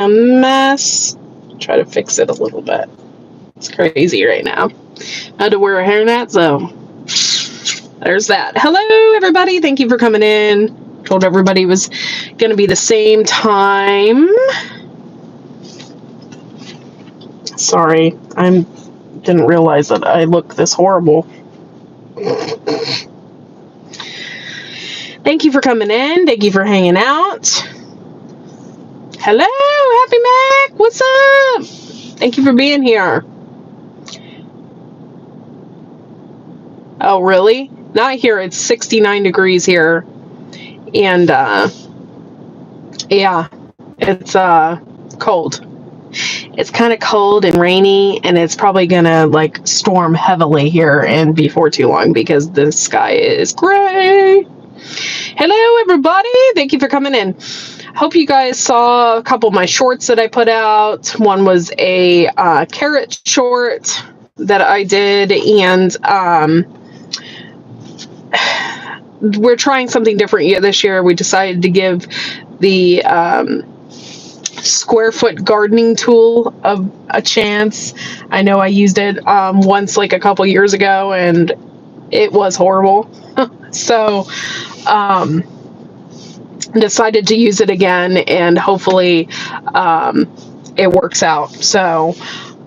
a mess. Try to fix it a little bit. It's crazy right now. I had to wear a hairnet, so there's that. Hello, everybody. Thank you for coming in. Told everybody it was going to be the same time. Sorry, I didn't realize that I look this horrible. Thank you for coming in. Thank you for hanging out. Hello, Happy Mac. What's up? Thank you for being here. Oh, really? Not here. It's 69 degrees here. And, yeah, it's, cold. It's kind of cold and rainy, and it's probably gonna, like, storm heavily here and before too long because the sky is gray. Hello, everybody. Thank you for coming in. Hope you guys saw a couple of my shorts that I put out. One was a carrot short that I did, and we're trying something different this year. We decided to give the square foot gardening tool a chance. I know I used it once like a couple years ago, and it was horrible. So decided to use it again, and hopefully it works out. So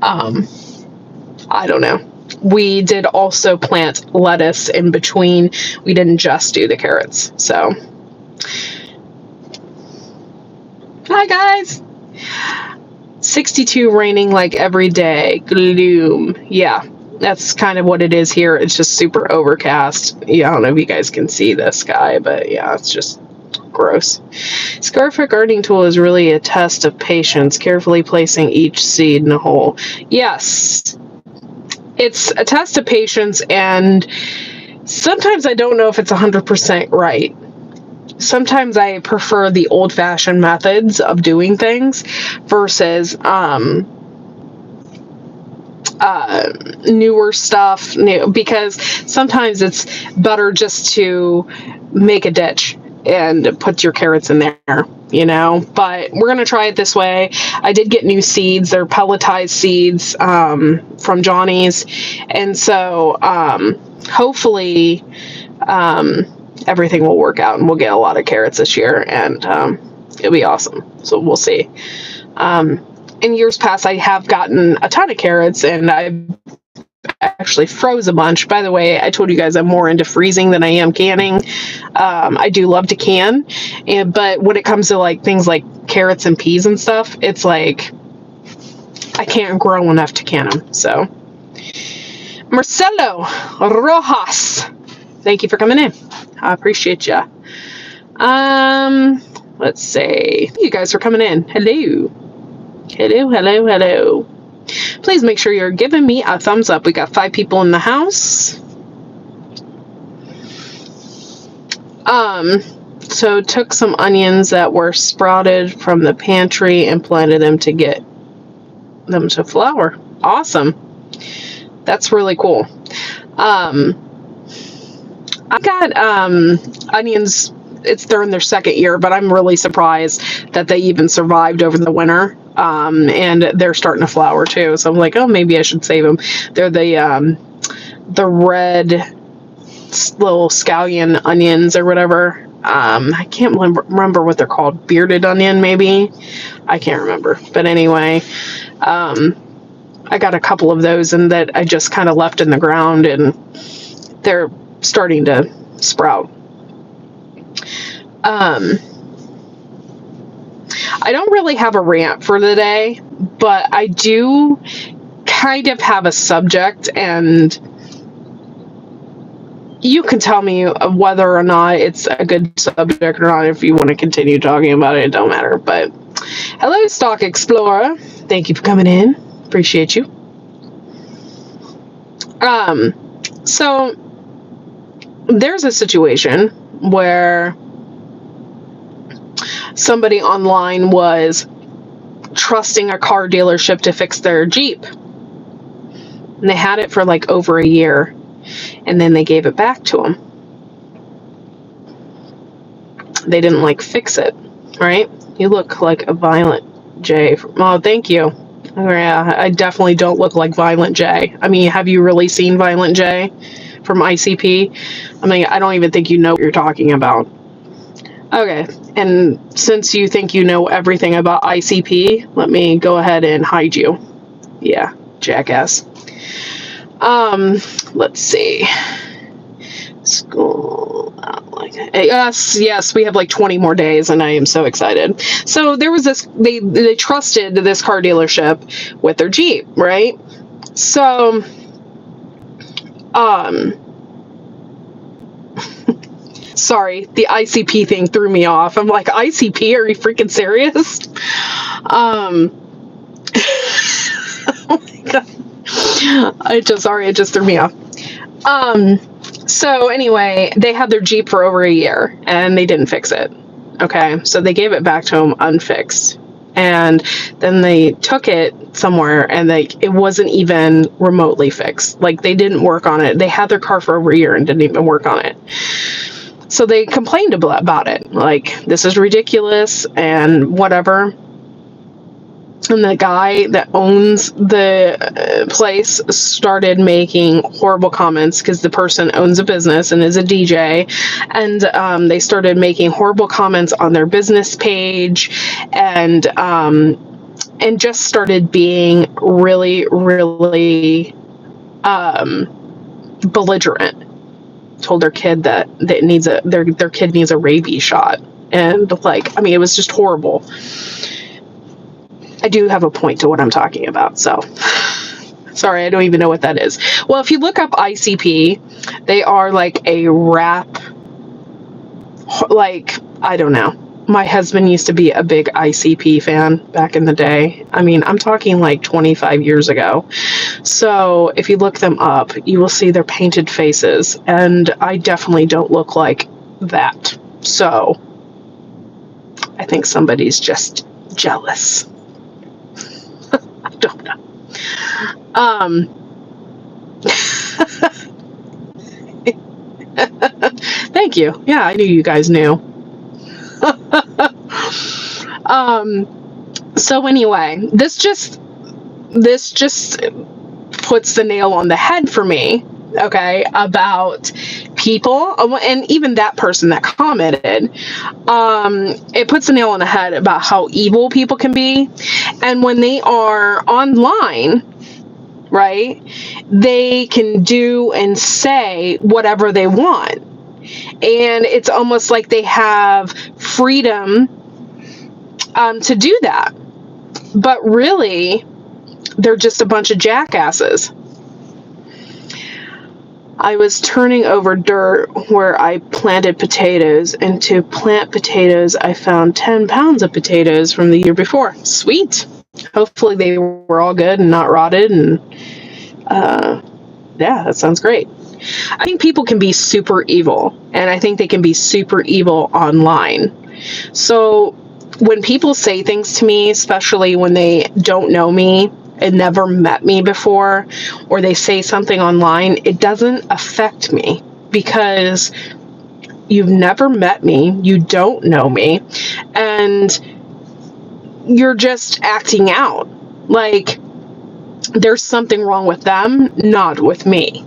I don't know. We did also plant lettuce in between. We didn't just do the carrots. So hi guys. 62 raining like every day. Gloom. Yeah, that's kind of what it is here. It's just super overcast. Yeah, I don't know if you guys can see the sky, but yeah, it's just gross. Square foot gardening tool is really a test of patience, carefully placing each seed in a hole. Yes, it's a test of patience, and sometimes I don't know if it's 100% right. Sometimes I prefer the old-fashioned methods of doing things versus newer stuff, because sometimes it's better just to make a ditch and put your carrots in there, but we're going to try it this way. I did get new seeds. They're pelletized seeds from Johnny's, and so hopefully everything will work out and we'll get a lot of carrots this year, and it'll be awesome. So we'll see. In years past, I have gotten a ton of carrots, and I actually froze a bunch. By the way, I told you guys I'm more into freezing than I am canning. I do love to can, but when it comes to like things like carrots and peas and stuff, it's like I can't grow enough to can them. So Marcelo Rojas, thank you for coming in. I appreciate ya. Let's see. You guys are coming in. Hello. Hello. Please make sure you're giving me a thumbs up. We got 5 people in the house. So took some onions that were sprouted from the pantry and planted them to get them to flower. Awesome. That's really cool. I got onions. They're in their second year, but I'm really surprised that they even survived over the winter. And they're starting to flower too. So I'm like, oh, maybe I should save them. They're the red little scallion onions or whatever. I can't remember what they're called. Bearded onion, maybe. I can't remember. But anyway, I got a couple of those, and that I just kind of left in the ground, and they're starting to sprout. I don't really have a rant for the day, but I do kind of have a subject, and you can tell me whether or not it's a good subject or not. If you want to continue talking about it, it don't matter. But hello, Stock Explorer. Thank you for coming in. Appreciate you. So there's a situation where somebody online was trusting a car dealership to fix their Jeep. And they had it for like over a year, and then they gave it back to them. They didn't like fix it, right? You look like a violent J. Oh, thank you. Oh, yeah, I definitely don't look like Violent J. I mean, have you really seen Violent J from ICP? I mean, I don't even think you know what you're talking about. Okay, and since you think you know everything about ICP, let me go ahead and hide you. Yeah, jackass. Let's see. School. Yes, we have like 20 more days, and I am so excited. So there was this. They trusted this car dealership with their Jeep, right? So, sorry, the ICP thing threw me off. I'm like, ICP? Are you freaking serious? Oh my god. It just threw me off. So anyway, they had their Jeep for over a year and they didn't fix it. Okay, so they gave it back to them unfixed. And then they took it somewhere and it wasn't even remotely fixed. Like, they didn't work on it. They had their car for over a year and didn't even work on it. So they complained about it. Like, this is ridiculous and whatever. And the guy that owns the place started making horrible comments because the person owns a business and is a DJ. And they started making horrible comments on their business page and just started being really, really belligerent. Told their kid that their kid needs a rabies shot. And like, I mean, it was just horrible. I do have a point to what I'm talking about, so sorry, I don't even know what that is. Well, if you look up ICP, they are like a rap, like, I don't know. My husband used to be a big ICP fan back in the day. I mean, I'm talking like 25 years ago. So if you look them up, you will see their painted faces, and I definitely don't look like that. So I think somebody's just jealous. I don't know. Thank you. Yeah, I knew you guys knew. So anyway, this just puts the nail on the head for me, okay, about people, and even that person that commented, it puts the nail on the head about how evil people can be. And when they are online, right, they can do and say whatever they want. And it's almost like they have freedom to do that. But really, they're just a bunch of jackasses. I was turning over dirt where I planted potatoes, and to plant potatoes, I found 10 pounds of potatoes from the year before. Sweet. Hopefully they were all good and not rotted, and yeah, that sounds great. I think people can be super evil, and I think they can be super evil online. So when people say things to me, especially when they don't know me and never met me before, or they say something online, it doesn't affect me because you've never met me, you don't know me, and you're just acting out like there's something wrong with them, not with me.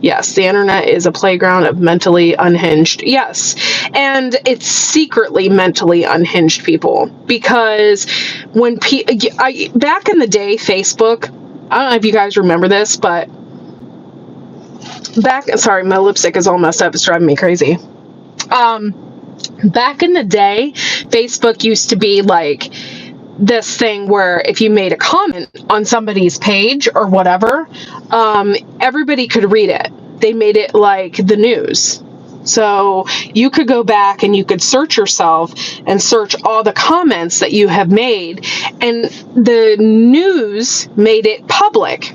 Yes, the internet is a playground of mentally unhinged. Yes, and it's secretly mentally unhinged people, because when back in the day, Facebook, I don't know if you guys remember this, but sorry, my lipstick is all messed up. It's driving me crazy. Back in the day, Facebook used to be like this thing where if you made a comment on somebody's page or whatever, everybody could read it. They made it like the news. So you could go back and you could search yourself and search all the comments that you have made, and the news made it public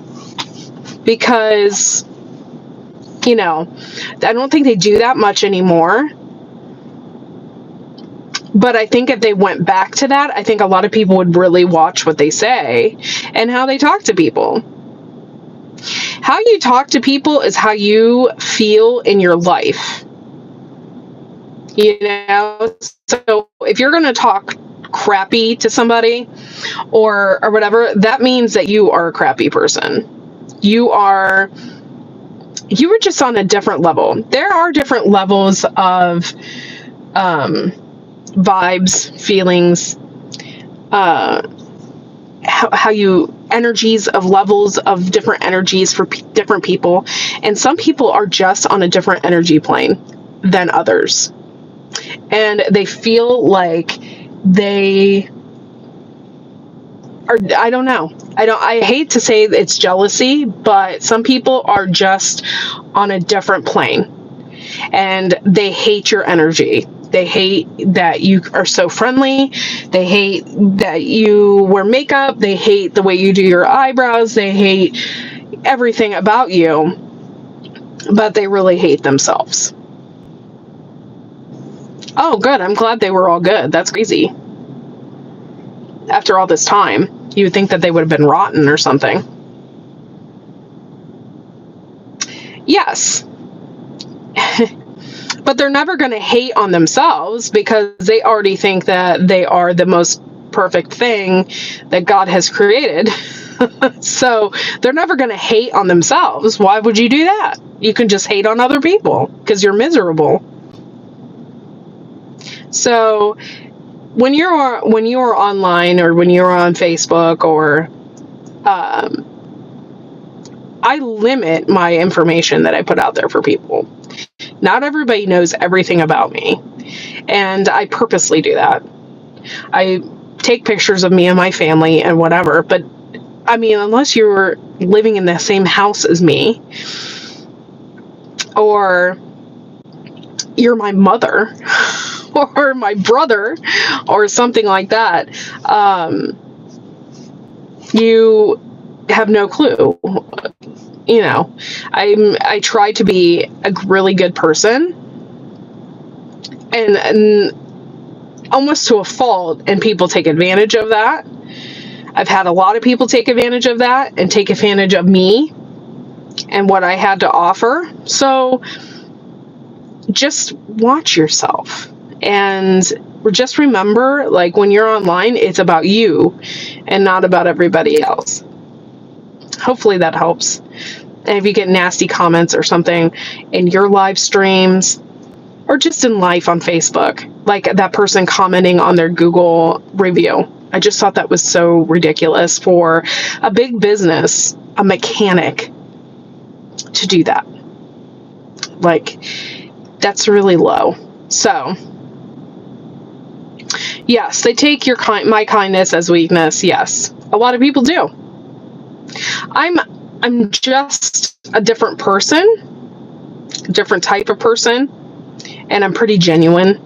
because, you know, I don't think they do that much anymore. But I think if they went back to that, I think a lot of people would really watch what they say and how they talk to people. How you talk to people is how you feel in your life. You know, so if you're going to talk crappy to somebody or whatever, that means that you are a crappy person. You are just on a different level. There are different levels of vibes, feelings, how you energies of levels of different energies for different people, and some people are just on a different energy plane than others, and they feel like they are, I don't know, I hate to say it's jealousy, but some people are just on a different plane and they hate your energy. They hate that you are so friendly. They hate that you wear makeup. They hate the way you do your eyebrows. They hate everything about you, but they really hate themselves. Oh, good. I'm glad they were all good. That's crazy. After all this time, you would think that they would have been rotten or something. Yes. But they're never going to hate on themselves because they already think that they are the most perfect thing that God has created. So they're never going to hate on themselves. Why would you do that? You can just hate on other people because you're miserable. So when you're online or when you're on Facebook or I limit my information that I put out there for people. Not everybody knows everything about me, and I purposely do that. I take pictures of me and my family and whatever, but I mean, unless you're living in the same house as me, or you're my mother, or my brother, or something like that, you have no clue. You know, I try to be a really good person, and almost to a fault, and people take advantage of that. I've had a lot of people take advantage of that and take advantage of me and what I had to offer. So just watch yourself and just remember, like, when you're online, it's about you and not about everybody else. Hopefully that helps. And if you get nasty comments or something in your live streams or just in life on Facebook, like that person commenting on their Google review, I just thought that was so ridiculous for a big business, a mechanic, to do that. Like, that's really low. So, yes, they take my kindness as weakness. Yes, a lot of people do. I'm just a different person, a different type of person, and I'm pretty genuine.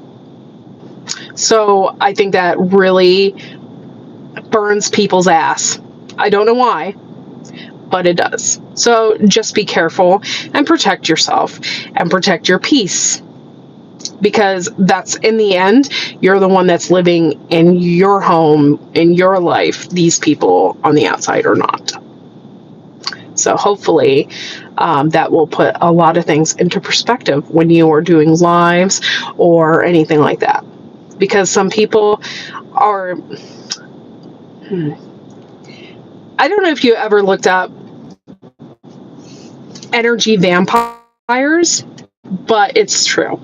So I think that really burns people's ass. I don't know why, but it does. So just be careful and protect yourself and protect your peace, because that's, in the end, you're the one that's living in your home, in your life. These people on the outside are not. So hopefully that will put a lot of things into perspective when you are doing lives or anything like that. Because some people are... I don't know if you ever looked up energy vampires, but it's true.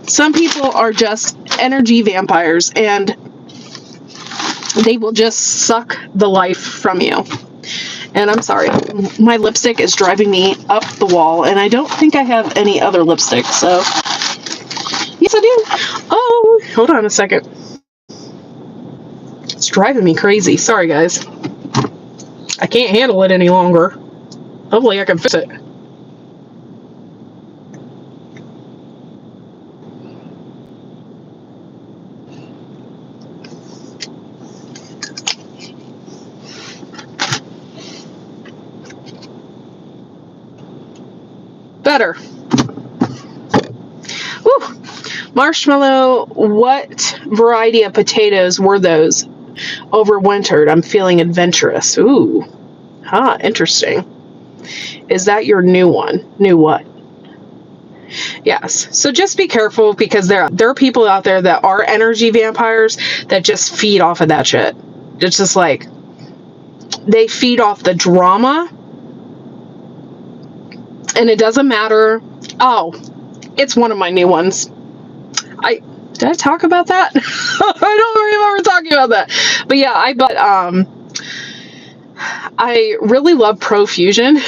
Some people are just energy vampires, and they will just suck the life from you. And I'm sorry, my lipstick is driving me up the wall, and I don't think I have any other lipstick, so... Yes, I do! Oh, hold on a second. It's driving me crazy. Sorry, guys. I can't handle it any longer. Hopefully I can fix it. Better. Woo. Marshmallow, what variety of potatoes were those? Overwintered. I'm feeling adventurous. Ooh. Huh, interesting. Is that your new one? New what? Yes. So just be careful, because there are people out there that are energy vampires that just feed off of that shit. It's just like, they feed off the drama, and it doesn't matter. Oh, it's one of my new ones. Did I talk about that? I don't remember talking about that. But yeah, I really love Profusion,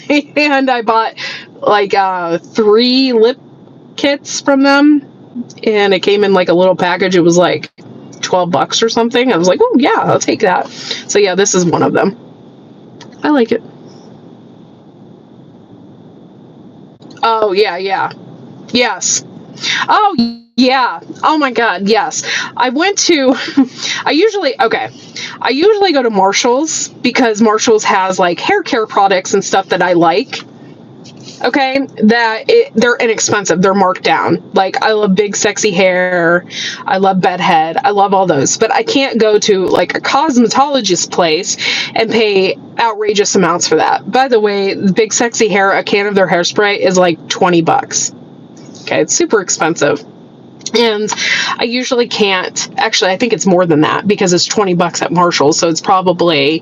and I bought like 3 lip kits from them, and it came in like a little package. It was like $12 or something. I was like, oh yeah, I'll take that. So yeah, this is one of them. I like it. Oh yeah, yes. Oh yeah. Oh my god, yes. I usually go to Marshall's, because Marshall's has like hair care products and stuff that I like. Okay, they're inexpensive. They're marked down. Like, I love Big Sexy Hair. I love Bedhead. I love all those. But I can't go to like a cosmetologist place and pay outrageous amounts for that. By the way, Big Sexy Hair, a can of their hairspray is like $20. Okay, it's super expensive. And I usually can't. Actually, I think it's more than that, because it's $20 at Marshall's, so it's probably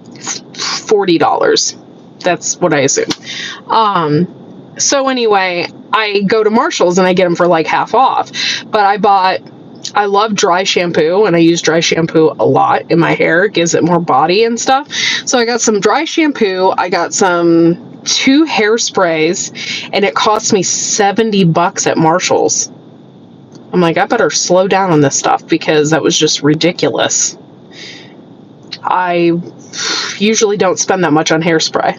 $40. That's what I assume. So anyway, I go to Marshall's and I get them for like half off. But I love dry shampoo, and I use dry shampoo a lot in my hair. It gives it more body and stuff. So I got some dry shampoo. I got some 2 hairsprays, and it cost me $70 at Marshall's. I'm like, I better slow down on this stuff, because that was just ridiculous. I usually don't spend that much on hairspray.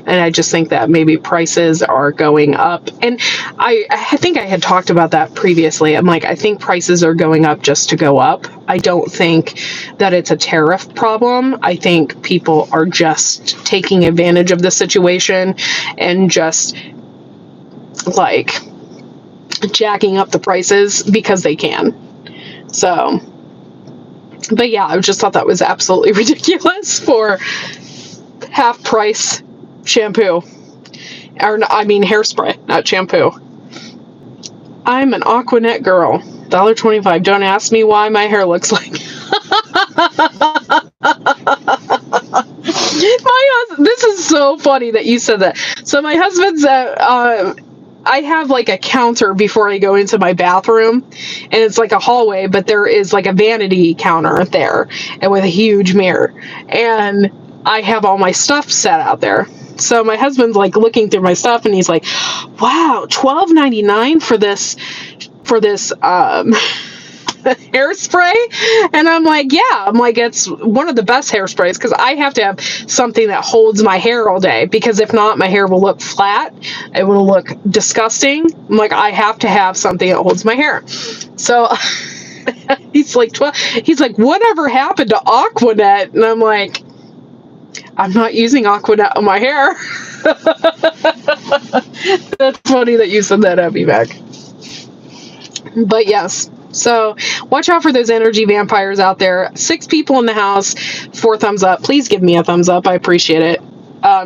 And I just think that maybe prices are going up. And I think I had talked about that previously. I'm like, I think prices are going up just to go up. I don't think that it's a tariff problem. I think people are just taking advantage of the situation and just like jacking up the prices because they can. So, but yeah, I just thought that was absolutely ridiculous for half price shampoo. Or, I mean, hairspray, not shampoo. I'm an Aquanet girl. $1.25. Don't ask me why my hair looks like. This is so funny that you said that. So my husband's I have like a counter before I go into my bathroom, and it's like a hallway, but there is like a vanity counter there, and with a huge mirror, and I have all my stuff set out there. So my husband's like looking through my stuff, and he's like, wow, $12.99 for this hairspray. And I'm like, yeah, it's one of the best hairsprays, because I have to have something that holds my hair all day, because if not, my hair will look flat, it will look disgusting. I'm like, I have to have something that holds my hair. So he's like, whatever happened to Aquanet? And I'm like, I'm not using Aquanet on my hair. That's funny that you said that, Abby Mac. But yes, so watch out for those energy vampires out there. 6 people in the house, 4 thumbs up. Please give me a thumbs up. I appreciate it.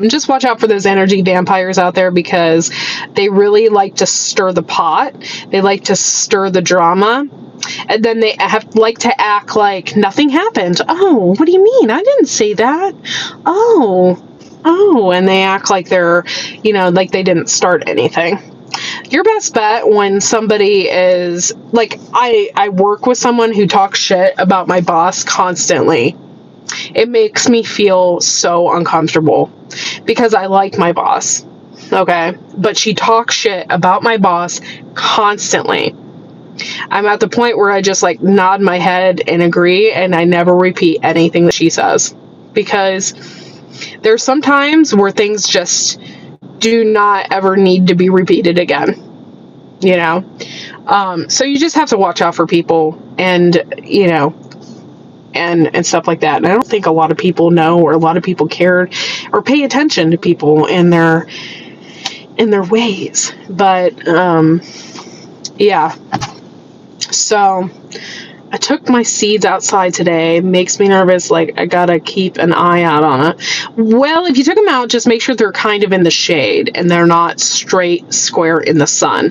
Just watch out for those energy vampires out there, because they really like to stir the pot. They like to stir the drama. And then they like to act like nothing happened. Oh, what do you mean? I didn't say that. Oh, and they act like they're, like they didn't start anything. Your best bet when somebody is like, I work with someone who talks shit about my boss constantly. It makes me feel so uncomfortable, because I like my boss. Okay. But she talks shit about my boss constantly. I'm at the point where I just like nod my head and agree, and I never repeat anything that she says, because there's some times where things just do not ever need to be repeated again, so you just have to watch out for people, and and stuff like that. And I don't think a lot of people know, or a lot of people care or pay attention to people in their ways. But yeah, so I took my seeds outside today. Makes me nervous. Like, I gotta keep an eye out on it. Well, if you took them out, just make sure they're kind of in the shade and they're not straight square in the sun.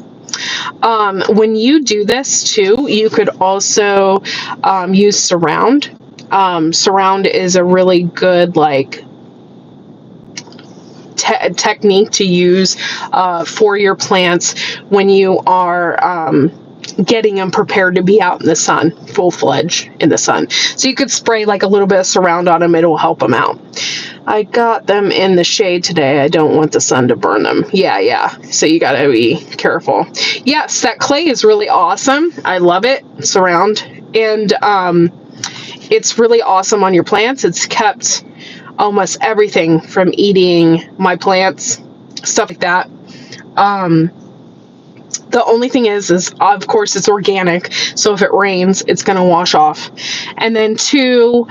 When you do this too, you could also use Surround. Surround is a really good technique to use for your plants when you are getting them prepared to be out in the sun, full-fledged in the sun. So you could spray like a little bit of Surround on them. It will help them out. I got them in the shade today. I don't want the sun to burn them. Yeah. So you got to be careful. Yes, that clay is really awesome. I love it. Surround. And it's really awesome on your plants. It's kept almost everything from eating my plants, stuff like that. The only thing is of course it's organic, so if it rains, it's going to wash off. And then two,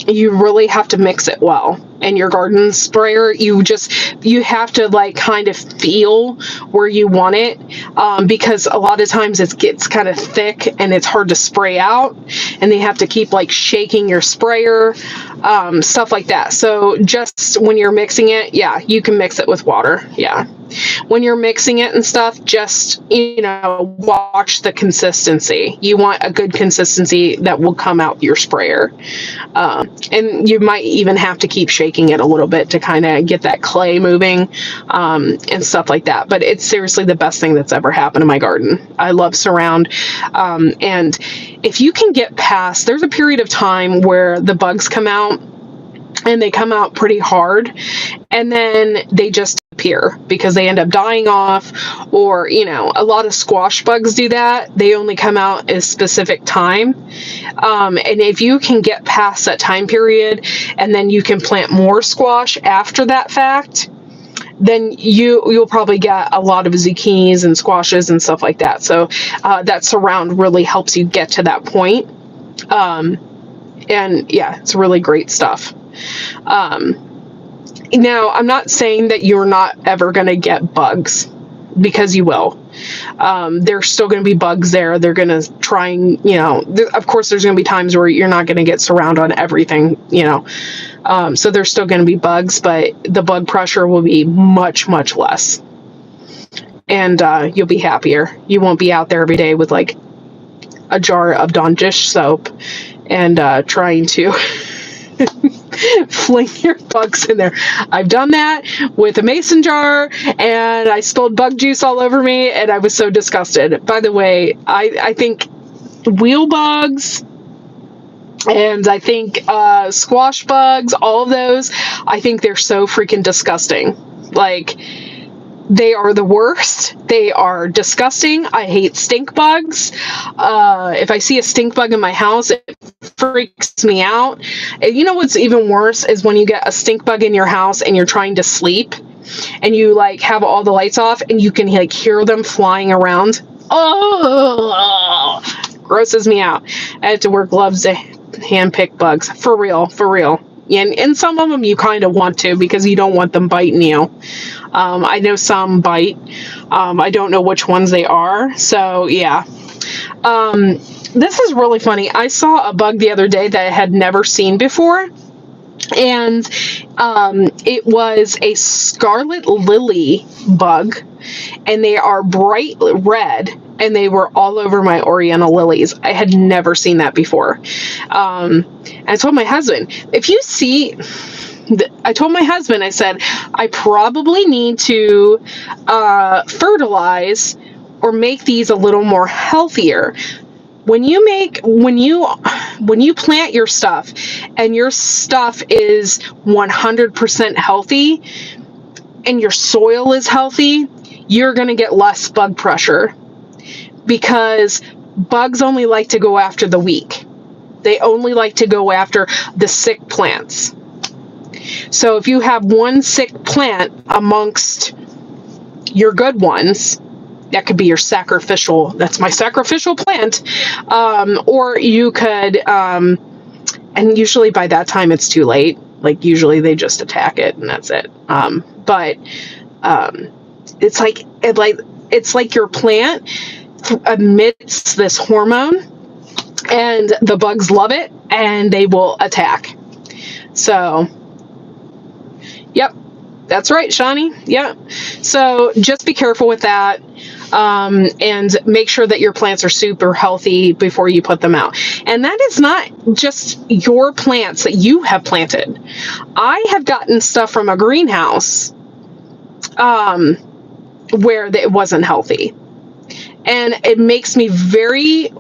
you really have to mix it well. And your garden sprayer, you have to kind of feel where you want it, because a lot of times it gets kind of thick and it's hard to spray out, and they have to keep shaking your sprayer, stuff like that. So just when you're mixing it, you can mix it with water. When you're mixing it and stuff, just watch the consistency. You want a good consistency that will come out your sprayer, and you might even have to keep shaking it a little bit to kind of get that clay moving, and stuff like that. But it's seriously the best thing that's ever happened to my garden. I love Surround, and if you can get past, there's a period of time where the bugs come out, and they come out pretty hard, and then they just appear because they end up dying off, or a lot of squash bugs do that. They only come out at a specific time, and if you can get past that time period and then you can plant more squash after that fact, then you'll probably get a lot of zucchinis and squashes and stuff like that. So that Surround really helps you get to that point, and it's really great stuff. Now, I'm not saying that you're not ever going to get bugs, because you will. There's still going to be bugs there. They're going to try and, of course, there's going to be times where you're not going to get Surround on everything, so there's still going to be bugs, but the bug pressure will be much, much less. And you'll be happier. You won't be out there every day with a jar of Dawn dish soap and trying to fling your bugs in there. I've done that with a mason jar, and I spilled bug juice all over me, and I was so disgusted. By the way, I think wheel bugs, and I think squash bugs, all of those, I think they're so freaking disgusting. They are the worst. They are disgusting. I hate stink bugs. If I see a stink bug in my house, it freaks me out. And you know what's even worse is when you get a stink bug in your house and you're trying to sleep, and you have all the lights off and you can hear them flying around. Oh, grosses me out. I have to wear gloves to hand pick bugs. For real. And some of them you kind of want to, because you don't want them biting you. I know some bite. I don't know which ones they are. So, yeah. This is really funny. I saw a bug the other day that I had never seen before. And it was a scarlet lily bug. And they are bright red. And they were all over my Oriental lilies. I had never seen that before. And I told my husband, I said, I probably need to fertilize or make these a little more healthier. When you plant your stuff and your stuff is 100% healthy and your soil is healthy, you're going to get less bug pressure, because bugs only like to go after the weak. They only like to go after the sick plants. So if you have one sick plant amongst your good ones, that could be your sacrificial. That's my sacrificial plant. Or you could, and usually by that time it's too late. Usually they just attack it and that's it. But it's like your plant. emits this hormone, and the bugs love it, and they will attack. So, yep, that's right, Shawnee. Yeah. So just be careful with that, and make sure that your plants are super healthy before you put them out. And that is not just your plants that you have planted. I have gotten stuff from a greenhouse where it wasn't healthy. And it makes me very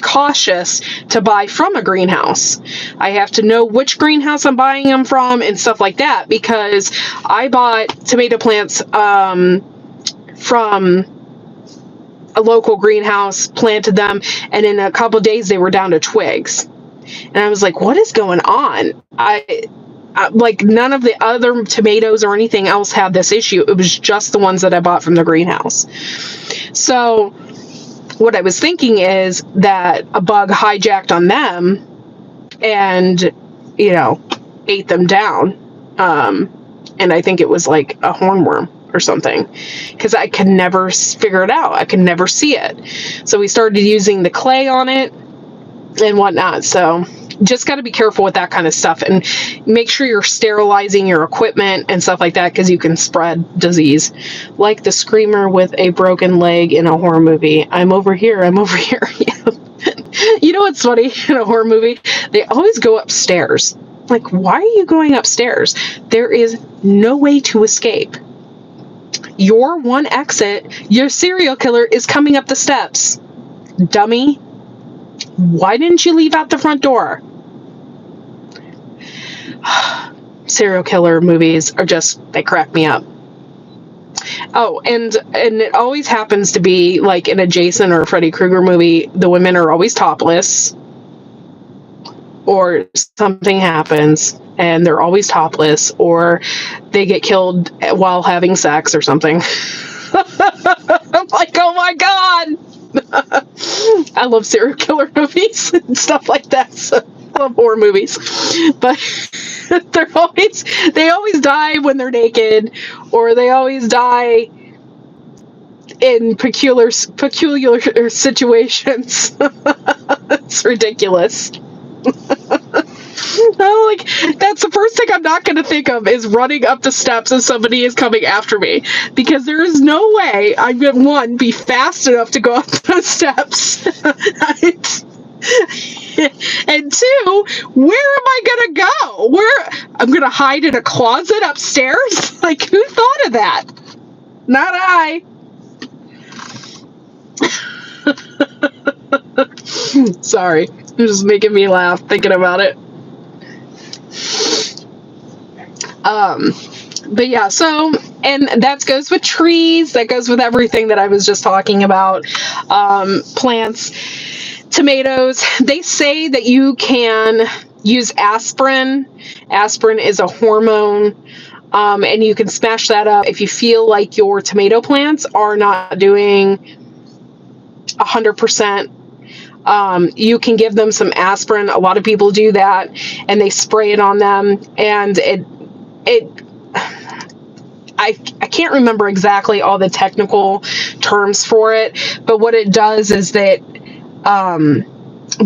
cautious to buy from a greenhouse. I have to know which greenhouse I'm buying them from and stuff like that, because I bought tomato plants from a local greenhouse, planted them, and in a couple of days they were down to twigs. And I was like, what is going on? Like, none of the other tomatoes or anything else had this issue. It was just the ones that I bought from the greenhouse. So what I was thinking is that a bug hijacked on them and, ate them down. And I think it was like a hornworm or something, because I could never figure it out. I could never see it. So we started using the clay on it and whatnot. So just got to be careful with that kind of stuff, and make sure you're sterilizing your equipment and stuff like that, because you can spread disease. Like the screamer with a broken leg in a horror movie. I'm over here. You know what's funny in a horror movie? They always go upstairs. Like, why are you going upstairs? There is no way to escape. Your one exit, your serial killer is coming up the steps. Dummy. Why didn't you leave out the front door? Serial killer movies are they crack me up. Oh, and it always happens to be like in a Jason or a Freddy Krueger movie, the women are always topless, or something happens and they're always topless, or they get killed while having sex or something. I'm like, oh my God. I love serial killer movies and stuff like that. So I love horror movies, but they always die when they're naked, or they always die in peculiar situations. It's ridiculous. That's the first thing I'm not going to think of, is running up the steps and somebody is coming after me, because there is no way I'm going to, one, be fast enough to go up those steps. And two, where am I going to go? I'm going to hide in a closet upstairs? Like, who thought of that? Not I. Sorry. You're just making me laugh thinking about it. But yeah, so, and that goes with trees, that goes with everything that I was just talking about. Plants, tomatoes, they say that you can use aspirin. Aspirin is a hormone, and you can smash that up if you feel like your tomato plants are not doing 100%. You can give them some aspirin. A lot of people do that, and they spray it on them, and I can't remember exactly all the technical terms for it, but what it does is that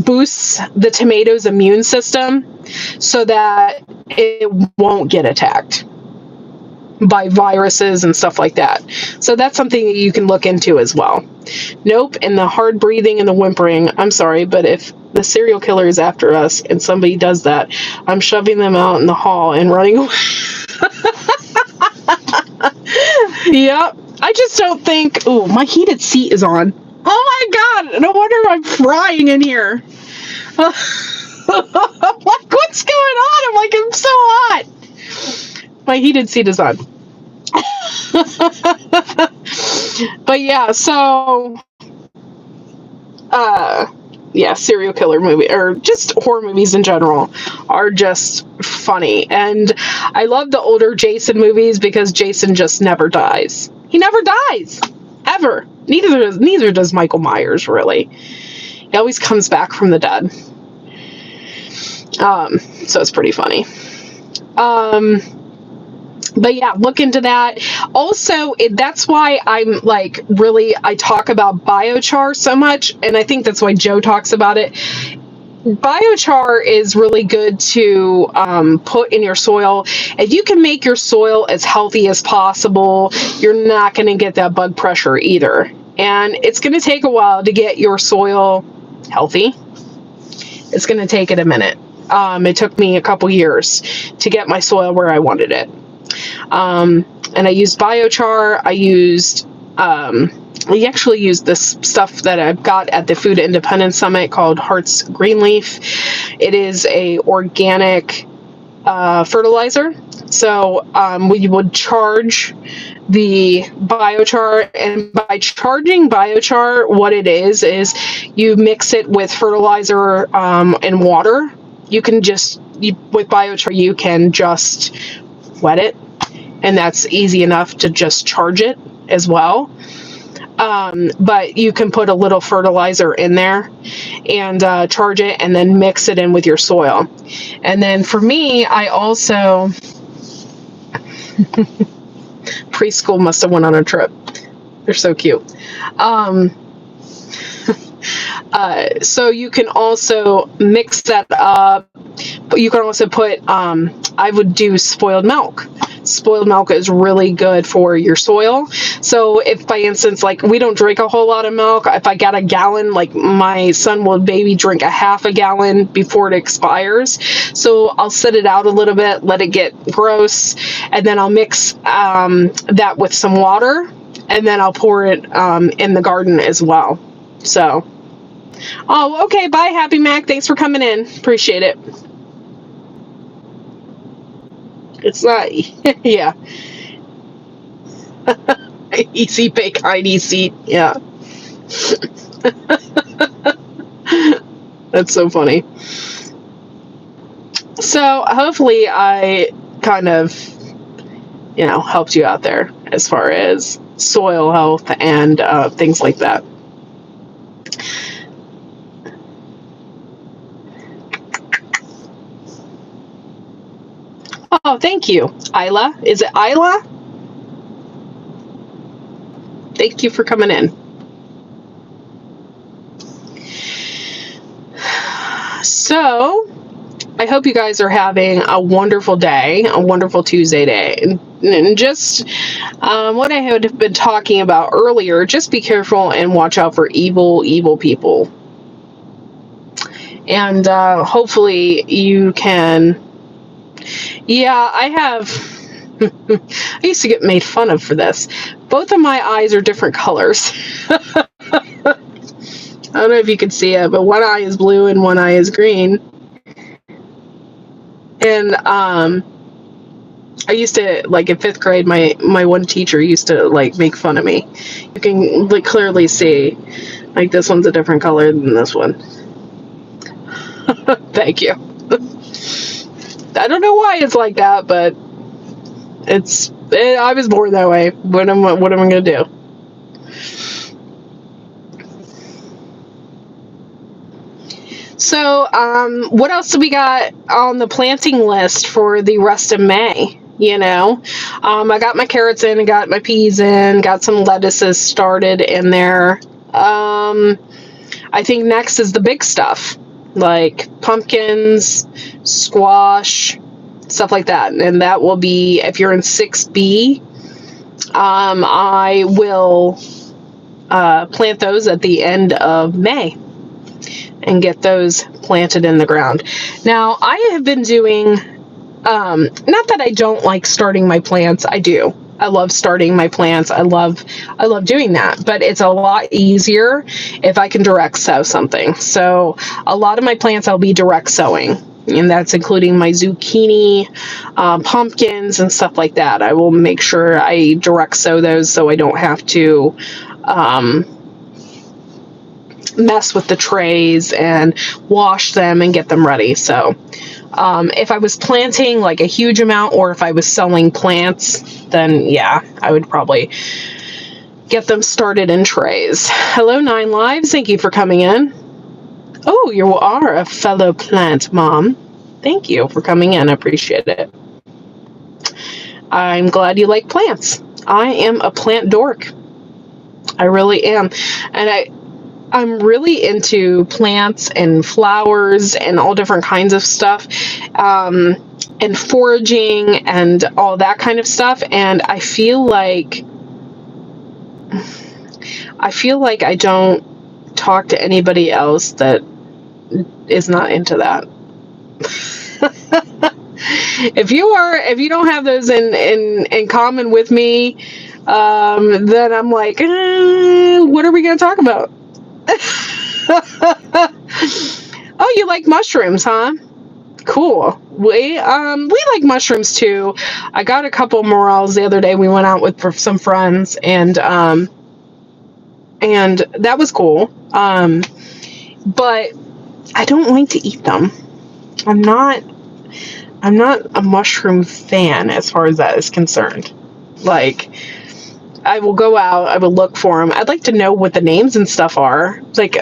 boosts the tomato's immune system so that it won't get attacked by viruses and stuff like that. So that's something that you can look into as well. Nope, and the hard breathing and the whimpering, I'm sorry, but if the serial killer is after us and somebody does that, I'm shoving them out in the hall and running away. Yep, I just don't think, oh, my heated seat is on. Oh my God, no wonder I'm frying in here. I'm like, what's going on? I'm like, I'm so hot. My heated seat is on. But yeah, so yeah, serial killer movie, or just horror movies in general, are just funny. And I love the older Jason movies because Jason just never dies. He never dies, ever. Neither does Michael Myers, really. He always comes back from the dead. So it's pretty funny. But yeah, look into that. Also, that's why I'm like I talk about biochar so much, and I think that's why Joe talks about it. Biochar is really good to put in your soil. If you can make your soil as healthy as possible, you're not going to get that bug pressure either. And it's going to take a while to get your soil healthy. It's going to take it a minute. It took me a couple years to get my soil where I wanted it. And I used biochar. We actually used this stuff that I've got at the Food Independence Summit called Heart's Greenleaf. It is a organic fertilizer. So we would charge the biochar, and by charging biochar, what it is you mix it with fertilizer and water. With biochar, you can just wet it, and that's easy enough to just charge it as well. But you can put a little fertilizer in there and charge it, and then mix it in with your soil. And then for me, I also preschool must have went on a trip. They're so cute. So you can also mix that up. But you can also put, I would do spoiled milk. Spoiled milk is really good for your soil. So if by instance, like we don't drink a whole lot of milk, if I got a gallon, like my son will maybe drink a half a gallon before it expires. So I'll set it out a little bit, let it get gross, and then I'll mix that with some water, and then I'll pour it in the garden as well. So, oh, okay. Bye, Happy Mac. Thanks for coming in. Appreciate it. It's not, yeah. Easy bake, hide seat. Yeah. That's so funny. So hopefully I kind of, helped you out there as far as soil health and things like that. Oh, thank you, Isla. Is it Isla? Thank you for coming in. So, I hope you guys are having a wonderful day, a wonderful Tuesday day. And just what I had been talking about earlier, just be careful and watch out for evil people. And hopefully you can... Yeah, I have... I used to get made fun of for this. Both of my eyes are different colors. I don't know if you can see it, but one eye is blue and one eye is green. And I used to, like in 5th grade, my one teacher used to like make fun of me. You can like clearly see, like this one's a different color than this one. Thank you. I don't know why it's like that, but I was born that way. What am I gonna do? So, what else do we got on the planting list for the rest of May? I got my carrots in, I got my peas in, got some lettuces started in there. I think next is the big stuff, like pumpkins, squash, stuff like that. And that will be, if you're in 6B, I will plant those at the end of May and get those planted in the ground. Now, I have been doing, not that I don't like starting my plants, I do. I love starting my plants. I love doing that, but it's a lot easier if I can direct sow something. So a lot of my plants I'll be direct sowing, and that's including my zucchini, pumpkins, and stuff like that. I will make sure I direct sow those so I don't have to mess with the trays and wash them and get them ready. So if I was planting like a huge amount, or if I was selling plants, then yeah, I would probably get them started in trays. Hello, 9 Lives. Thank you for coming in. Oh, you are a fellow plant mom. Thank you for coming in. I appreciate it. I'm glad you like plants. I am a plant dork. I really am. And I'm really into plants and flowers and all different kinds of stuff, and foraging and all that kind of stuff. And I feel like I don't talk to anybody else that is not into that. If you don't have those in common with me, then I'm like, what are we going to talk about? Oh, you like mushrooms, huh? Cool. We like mushrooms too. I got a couple morels the other day. We went out with some friends, and that was cool. But I don't like to eat them. I'm not a mushroom fan as far as that is concerned. Like, I will go out, I will look for them. I'd like to know what the names and stuff are. Like,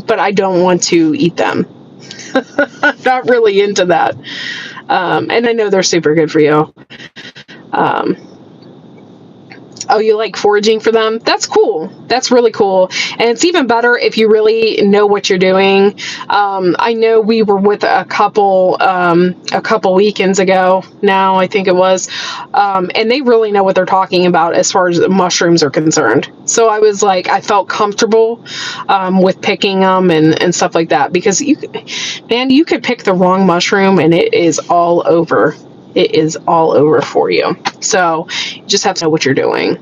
but I don't want to eat them. I'm not really into that. And I know they're super good for you. Oh, you like foraging for them? That's cool. That's really cool. And it's even better if you really know what you're doing. I know we were with a couple weekends ago now, I think it was, and they really know what they're talking about as far as mushrooms are concerned. So I was like, I felt comfortable with picking them and stuff like that, because you could pick the wrong mushroom and it is all over. It is all over for you. So you just have to know what you're doing.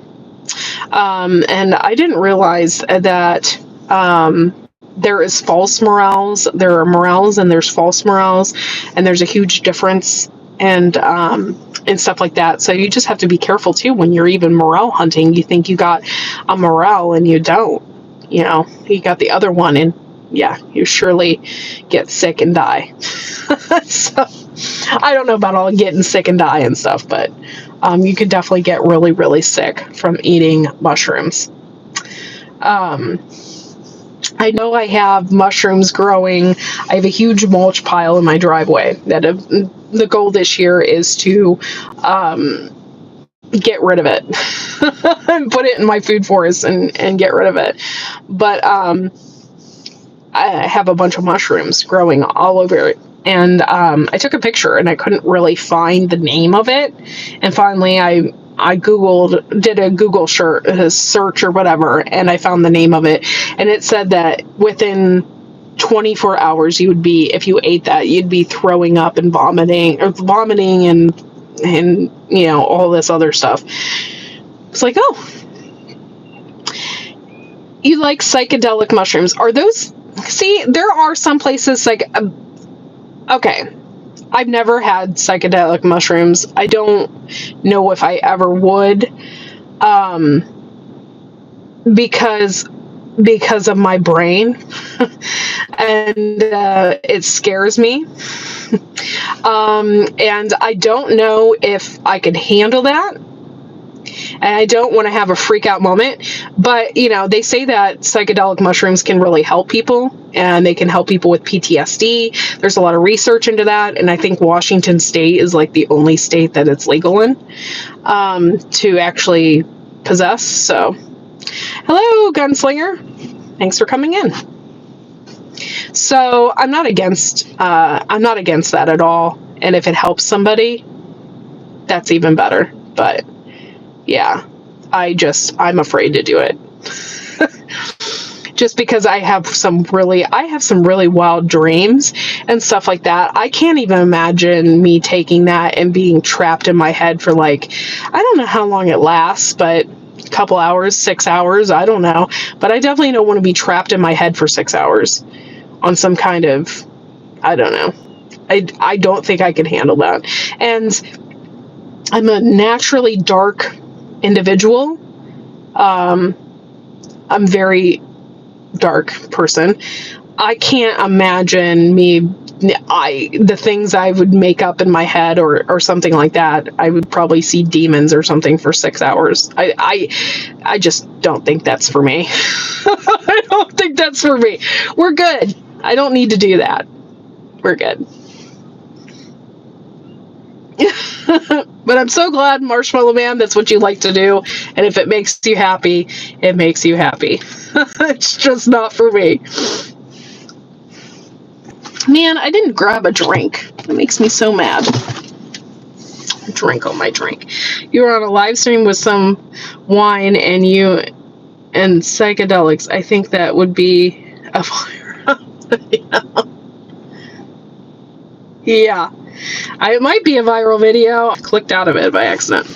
And I didn't realize that there is false morels. There are morels and there's false morels, and there's a huge difference and stuff like that. So you just have to be careful too when you're even morel hunting. You think you got a morel and you don't. You know, you got the other one, and yeah, you surely get sick and die. So I don't know about all getting sick and die and stuff, but you could definitely get really, really sick from eating mushrooms. I know I have mushrooms growing. I have a huge mulch pile in my driveway that the goal this year is to get rid of it and put it in my food forest and get rid of it. But I have a bunch of mushrooms growing all over it. And I took a picture and I couldn't really find the name of it. And finally I did a Google search or whatever, and I found the name of it. And it said that within 24 hours if you ate that, you'd be throwing up and vomiting and you know, all this other stuff. It's like, oh, you like psychedelic mushrooms. Are those, see, there are some places like, okay, I've never had psychedelic mushrooms. I don't know if I ever would, because of my brain, and it scares me. And I don't know if I could handle that. And I don't want to have a freak out moment, but you know, they say that psychedelic mushrooms can really help people, and they can help people with PTSD. There's a lot of research into that, and I think Washington State is like the only state that it's legal in to actually possess. So, hello, Gunslinger. Thanks for coming in. So I'm not against that at all, and if it helps somebody, that's even better. But yeah, I'm afraid to do it. Just because I have some really wild dreams and stuff like that. I can't even imagine me taking that and being trapped in my head for like, I don't know how long it lasts, but a couple hours, 6 hours, I don't know. But I definitely don't want to be trapped in my head for 6 hours on some kind of, I don't know. I don't think I could handle that. And I'm a naturally dark individual. I'm very dark person. I can't imagine the things I would make up in my head or something like that. I would probably see demons or something for 6 hours. I just don't think that's for me. I don't think that's for me. We're good. I don't need to do that. We're good. But I'm so glad, Marshmallow Man, that's what you like to do. And if it makes you happy, it makes you happy. It's just not for me. Man, I didn't grab a drink. It makes me so mad. Drink on my drink. You were on a live stream with some wine and psychedelics. I think that would be a viral. Yeah. It might be a viral video. I clicked out of it by accident.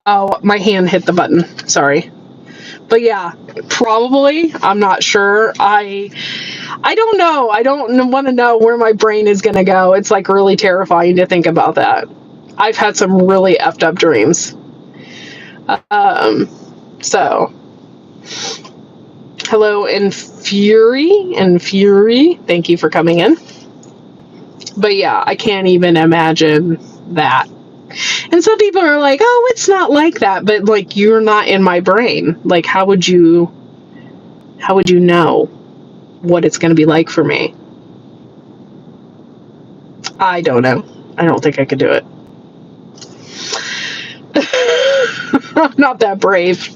Oh, my hand hit the button. Sorry. But yeah, probably. I'm not sure. I don't know. I don't want to know where my brain is going to go. It's like really terrifying to think about that. I've had some really effed up dreams. So hello, Fury. Thank you for coming in. But yeah, I can't even imagine that. And some people are like, oh, it's not like that. But like, you're not in my brain. Like, how would you know what it's going to be like for me? I don't know. I don't think I could do it. I'm not that brave.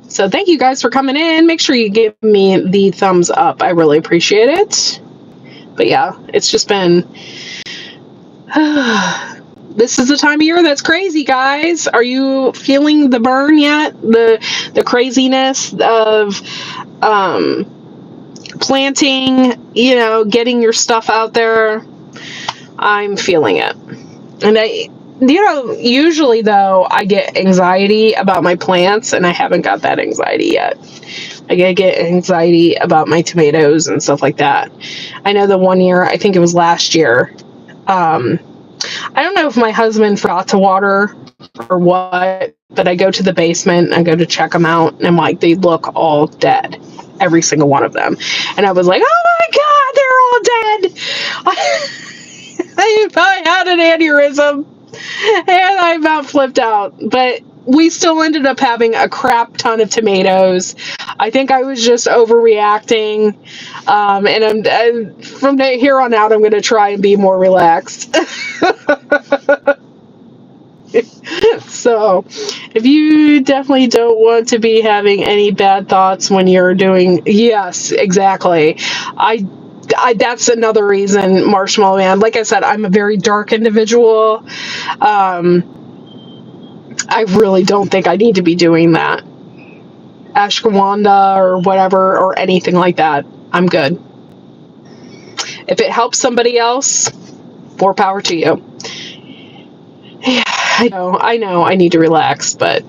So thank you guys for coming in. Make sure you give me the thumbs up. I really appreciate it. But yeah, it's just been... This is the time of year that's crazy, guys. Are you feeling the burn yet? The craziness of planting, getting your stuff out there. I'm feeling it. And usually though, I get anxiety about my plants, and I haven't got that anxiety yet. I get anxiety about my tomatoes and stuff like that. I know the one year, I think it was last year, I don't know if my husband forgot to water or what, but I go to the basement and I go to check them out, and I'm like, they look all dead. Every single one of them. And I was like, oh my God, they're all dead. I had an aneurysm and I about flipped out. But we still ended up having a crap ton of tomatoes. I think I was just overreacting. And from here on out, I'm going to try and be more relaxed. So, if you definitely don't want to be having any bad thoughts when you're doing... Yes, exactly. That's another reason, Marshmallow Man. Like I said, I'm a very dark individual. I really don't think I need to be doing that. Ashwagandha or whatever, or anything like that. I'm good. If it helps somebody else, more power to you. Yeah, I know I need to relax, but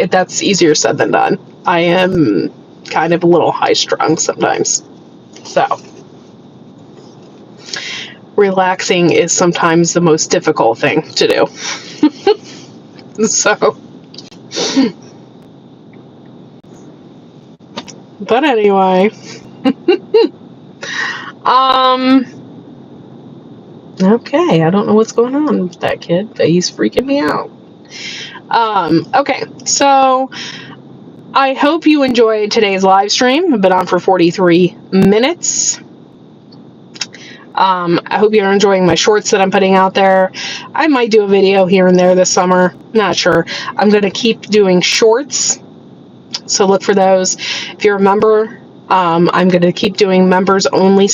that's easier said than done. I am kind of a little high strung sometimes. So, relaxing is sometimes the most difficult thing to do. So, but anyway, okay, I don't know what's going on with that kid, but he's freaking me out. Okay, so I hope you enjoyed today's live stream. I've been on for 43 minutes. I hope you're enjoying my shorts that I'm putting out there. I might do a video here and there this summer. Not sure. I'm going to keep doing shorts, so look for those. If you're a member, I'm going to keep doing members only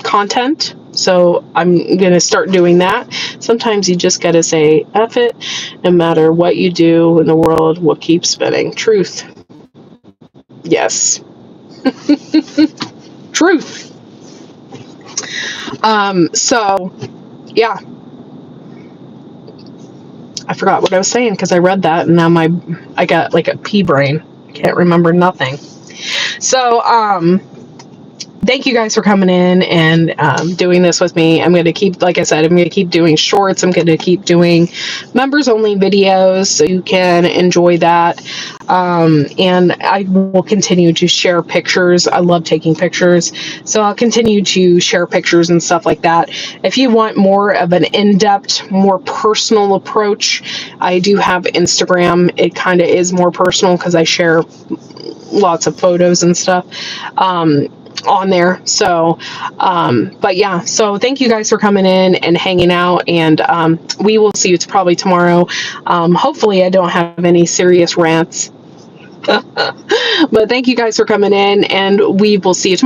content. So I'm going to start doing that. Sometimes you just got to say, F it, no matter what you do in the world, we'll keep spinning. Truth. Yes. Truth. So, yeah. I forgot what I was saying because I read that and now I got like a pea brain. Can't remember nothing. So, thank you guys for coming in and doing this with me. I'm going to keep, like I said, I'm going to keep doing shorts. I'm going to keep doing members only videos so you can enjoy that. And I will continue to share pictures. I love taking pictures. So I'll continue to share pictures and stuff like that. If you want more of an in-depth, more personal approach, I do have Instagram. It kind of is more personal because I share lots of photos and stuff. on there. So, but yeah, so thank you guys for coming in and hanging out, and we will see you probably tomorrow. Hopefully I don't have any serious rants. But thank you guys for coming in, and we will see you tomorrow.